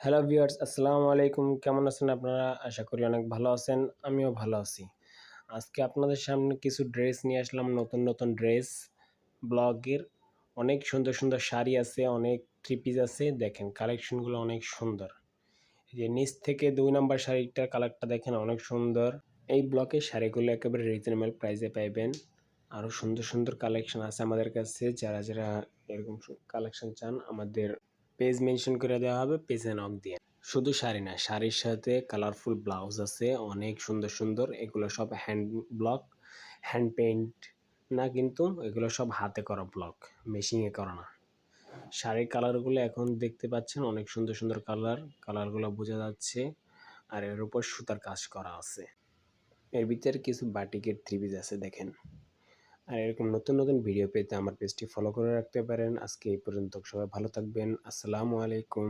Hello viewers, আসসালামু আলাইকুম। কেমন আছেন আপনারা? আশা করি অনেক ভালো আছেন। আমিও ভালো আছি। আজকে আপনাদের সামনে কিছু ড্রেস নিয়ে আসলাম, নতুন ড্রেস। ব্লগের অনেক সুন্দর শাড়ি আছে, অনেক থ্রি পিস আছে। দেখেন কালেকশনগুলো অনেক সুন্দর। এই যে নিচ থেকে ২ নাম্বার শাড়িটার কালারটা দেখেন অনেক সুন্দর। এই ব্লকের শাড়িগুলো একেবারে রিজনেবল প্রাইসে পাইবেন। আরও সুন্দর কালেকশন আছে আমাদের কাছে। যারা এরকম কালেকশন চান আমাদের পেজ মেনশন করে দেওয়া হবে, পেজে নক দিয়ে। শুধু শাড়ি না, শাড়ির সাথে কালারফুল ব্লাউজ আছে অনেক সুন্দর। এগুলো সব হ্যান্ড ব্লক, হ্যান্ড পেইন্ট না, কিন্তু এগুলো সব হাতে করা ব্লক, মেশিনে করা না। শাড়ির কালারগুলো এখন দেখতে পাচ্ছেন অনেক সুন্দর কালারগুলো বোঝা যাচ্ছে। আর এর উপর সুতার কাজ করা আছে। এর ভিতরে কিছু বাটিকের থ্রি পিস আছে দেখেন। আর এরকম নতুন ভিডিও পেতে আমার পেজটি ফলো করে রাখতে পারেন। আজকে এই পর্যন্ত, সবাই ভালো থাকবেন। আসসালামু আলাইকুম।